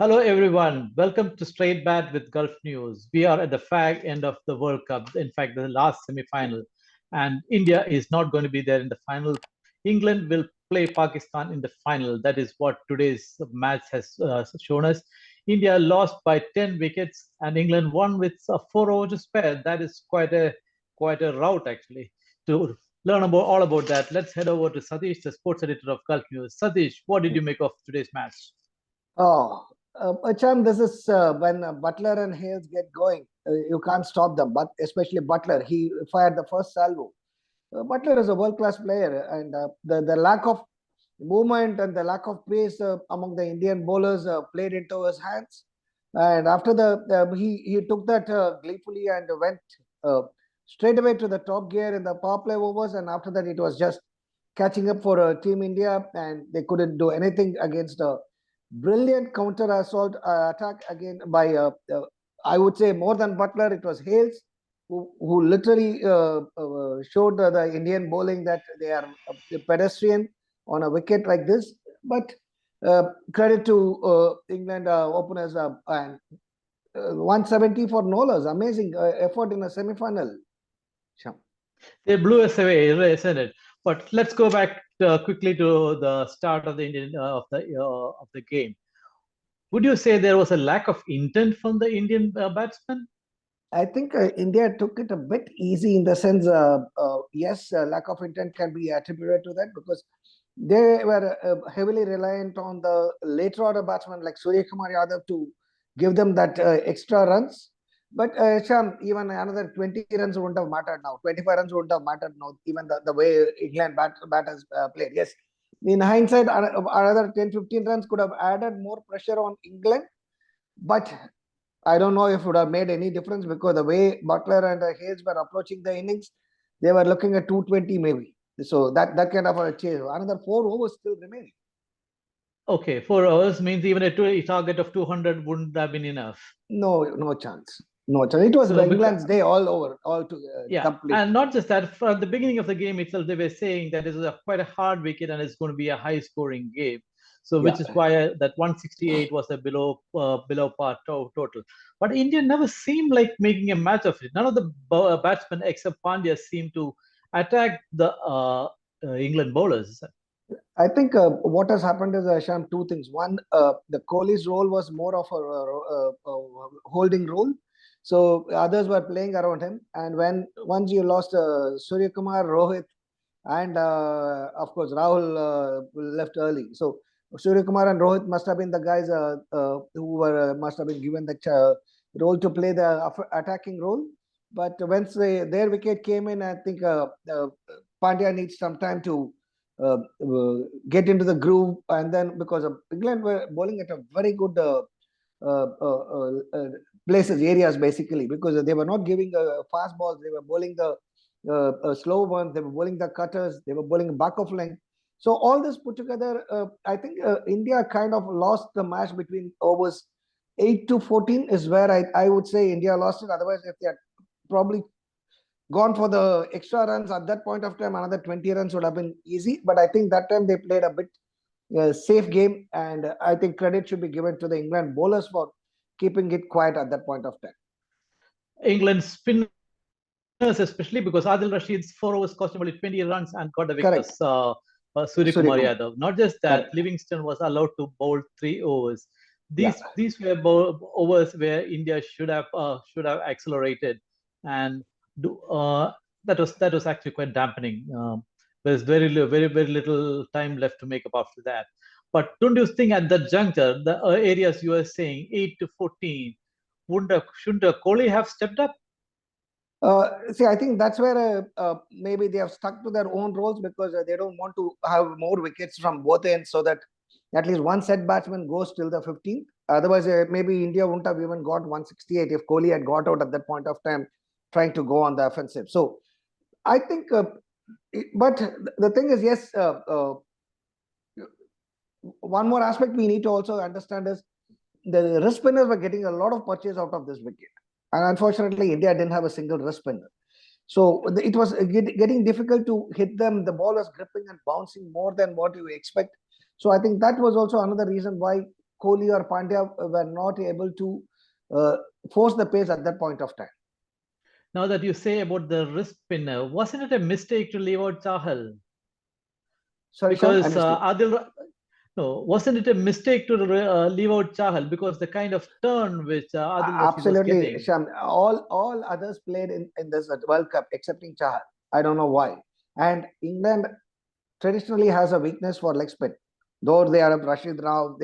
Hello, everyone. Welcome to Straight Bat with Gulf News. We are at the fag end of the World Cup, in fact, the last semi final. And India is not going to be there in the final. England will play Pakistan in the final. That is what today's match has shown us. India lost by 10 wickets, and England won with 4 overs to spare. That is quite a rout, actually. To learn about all about that, let's head over to Satish, the sports editor of Gulf News. Satish, what did you make of today's match? Oh, Acham, this is when Butler and Hales get going, you can't stop them. But especially Butler, he fired the first salvo. Butler is a world-class player, and the lack of movement and the lack of pace among the Indian bowlers played into his hands. And after he took that gleefully and went uh, straight away to the top gear in the power play overs. And after that, it was just catching up for Team India, and they couldn't do anything against a brilliant counter assault attack again by I would say more than Butler. It was Hales who literally showed the Indian bowling that they are a pedestrian on a wicket like this. But credit to England openers and 170 for Nolas. Amazing effort in a semi-final. Sure. They blew us away, isn't it? But let's go back quickly to the start of the Indian of the game. Would you say there was a lack of intent from the Indian batsmen? I think India took it a bit easy in the sense, yes, lack of intent can be attributed to that because they were heavily reliant on the later order batsmen like Surya Kumar Yadav to give them that extra runs. But Sham, even another 20 runs wouldn't have mattered now. 25 runs wouldn't have mattered now, even the way England batters played. Yes, in hindsight, another 10, 15 runs could have added more pressure on England. But I don't know if it would have made any difference because the way Butler and Hayes were approaching the innings, they were looking at 220 maybe. So that kind of a change. Another 4 overs still remaining. Okay, 4 hours means even a target of 200 wouldn't have been enough. No chance. No chance. It was So, England's day all over, all to yeah, complete. and not just that, from the beginning of the game itself, they were saying that this is quite a hard wicket and it's going to be a high scoring game. So, Yeah. which is why that 168 was a below par total. But India never seemed like making a match of it. None of the batsmen except Pandya seemed to attack the England bowlers. I think what has happened is, Sham, two things. One, the Kohli's role was more of a holding role. So others were playing around him. And once you lost Surya Kumar, Rohit, and of course Rahul left early. So Surya Kumar and Rohit must have been the guys who were must have been given the role to play the attacking role. But once their wicket came in, I think Pandya needs some time to get into the groove, and then because England were bowling at a very good uh, uh, uh, places, areas basically, because they were not giving fast balls, they were bowling the slow ones, they were bowling the cutters, they were bowling back of length. So all this put together, I think India kind of lost the match between overs 8 to 14 is where I would say India lost it. Otherwise, if they had probably gone for the extra runs at that point of time, another 20 runs would have been easy. But I think that time they played a bit safe game, and I think credit should be given to the England bowlers for keeping it quiet at that point of time. England spinners, especially because Adil Rashid's 4 overs cost him only 20 runs and got the Correct. victors. Surya Surya Kumar Kumar. Yadav. Not just that, Correct. Livingston was allowed to bowl 3 overs. Yeah. These were overs where India should have accelerated, and do, that was actually quite dampening. There's very little time left to make up after that. But don't you think at that juncture, the areas you are saying 8 to 14, shouldn't Kohli have stepped up? See, I think that's where maybe they have stuck to their own roles because they don't want to have more wickets from both ends so that at least one set batsman goes till the 15th. Otherwise, maybe India wouldn't have even got 168 if Kohli had got out at that point of time trying to go on the offensive. So I think, but the thing is, yes, one more aspect we need to also understand is the wrist spinners were getting a lot of purchase out of this wicket. And unfortunately, India didn't have a single wrist spinner. So it was getting difficult to hit them. The ball was gripping and bouncing more than what you expect. So I think that was also another reason why Kohli or Pandya were not able to force the pace at that point of time. Now that you say about the wrist spinner, wasn't it a mistake to leave out Chahal? Sorry, Sham, I Because missed you. no, wasn't it a mistake to leave out Chahal because the kind of turn which Adil Rashid was Absolutely, getting? Sham. All others played in this World Cup excepting Chahal. I don't know why. And England traditionally has a weakness for leg spin. Though they are Rashid Rao,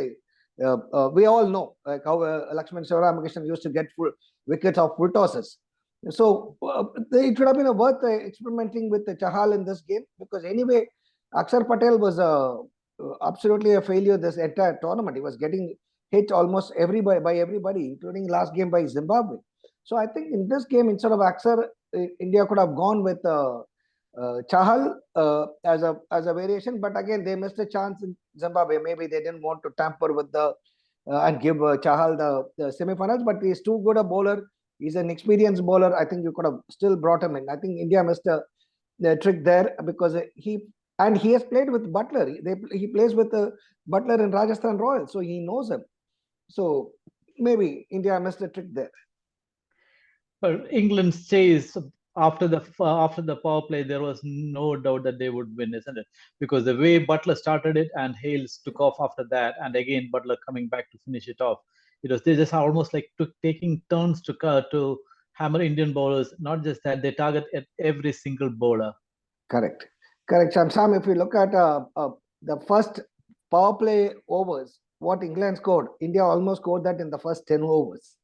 we all know like how Lakshman Sivaramakrishnan used to get wickets of full tosses. So it should have been worth experimenting with the Chahal in this game because anyway, Akshar Patel was absolutely a failure this entire tournament. He was getting hit almost by everybody, including last game by Zimbabwe. So I think in this game, instead of Akshar, India could have gone with Chahal as a variation, but again they missed a chance in Zimbabwe. Maybe they didn't want to tamper with the and give Chahal the semi-finals, but he's too good a bowler. He's an experienced bowler. I think you could have still brought him in. I think India missed a trick there because he has played with Butler. He plays with Butler in Rajasthan Royals, so he knows him. So maybe India missed a trick there. But England's chase after the power play, there was no doubt that they would win, isn't it? Because the way Butler started it and Hales took off after that, and again Butler coming back to finish it off. They just almost like taking turns to hammer Indian bowlers. Not just that, they target at every single bowler. Correct. Sam, if we look at the first power play overs, what England scored, India almost scored that in the first 10 overs.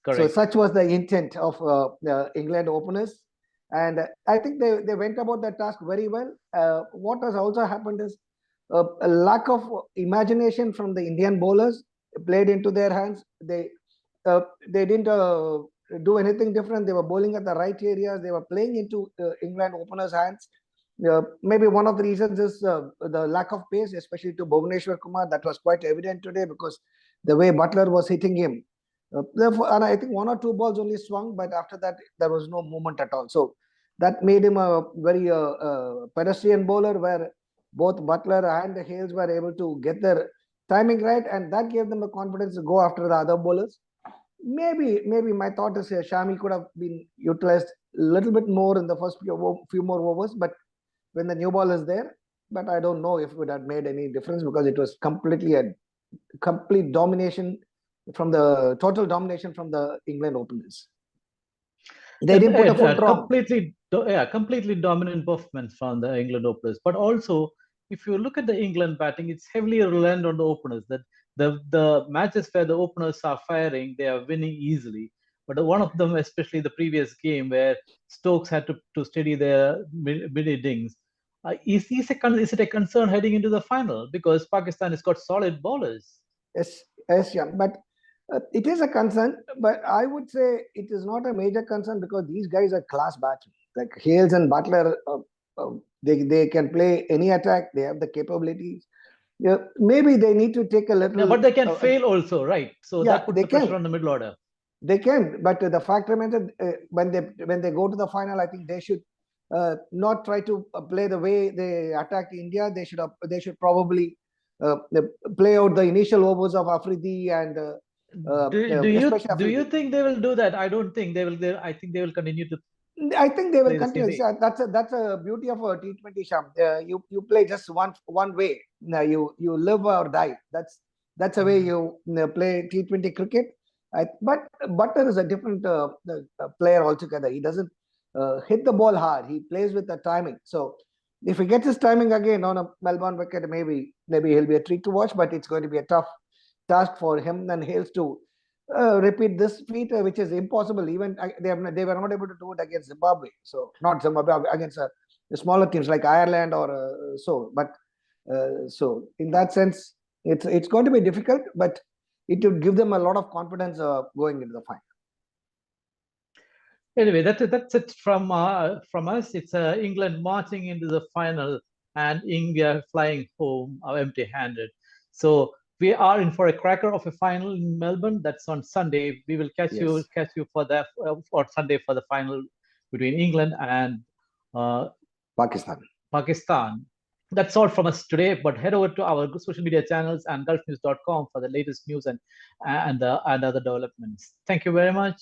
Correct. So such was the intent of the England openers. And I think they went about that task very well. What has also happened is a lack of imagination from the Indian bowlers played into their hands. They didn't do anything different. They were bowling at the right areas. They were playing into England openers' hands. Maybe one of the reasons is the lack of pace, especially to Bhuvneshwar Kumar. That was quite evident today because the way Butler was hitting him. Therefore, and I think one or two balls only swung, but after that, there was no movement at all. So that made him a very pedestrian bowler where both Butler and Hales were able to get their timing right, and that gave them the confidence to go after the other bowlers. Maybe my thought is Shami could have been utilized a little bit more in the first few more overs, but when the new ball is there, but I don't know if it would have made any difference because it was complete domination from the total domination from the England openers. They didn't put a foot wrong. Completely dominant performance from the England openers. But also, if you look at the England batting, it's heavily reliant on the openers. That the matches where the openers are firing, they are winning easily. But one of them, especially the previous game where Stokes had to steady their mid innings, is it a concern heading into the final because Pakistan has got solid bowlers? Yes, yeah, but it is a concern. But I would say it is not a major concern because these guys are class batsmen. Like Hales and Butler, they can play any attack. They have the capabilities. Yeah, maybe they need to take a little. No, but they can fail also, right? So that puts the pressure on the middle order. They can, but the fact remains that when they go to the final, I think they should not try to play the way they attack India. They should probably play out the initial overs of Afridi and. Do you think they will do that? I don't think they will. I think they will continue to. I think they will continue. That's a beauty of a T20, Sham. You play just one way. You live or die. That's the way you play T20 cricket. But Butler is a different player altogether. He doesn't hit the ball hard. He plays with the timing. So if he gets his timing again on a Melbourne wicket, maybe he'll be a treat to watch. But it's going to be a tough task for him and Hales to repeat this feat, which is impossible. Even they were not able to do it against Zimbabwe. So not Zimbabwe, against the smaller teams like Ireland or so. But so in that sense, it's going to be difficult, but it would give them a lot of confidence going into the final. Anyway, that's it from us. It's England marching into the final and India flying home empty-handed. So we are in for a cracker of a final in Melbourne. That's on Sunday. We will catch you for that for Sunday for the final between England and Pakistan. That's all from us today. But head over to our social media channels and gulfnews.com for the latest news and other developments. Thank you very much.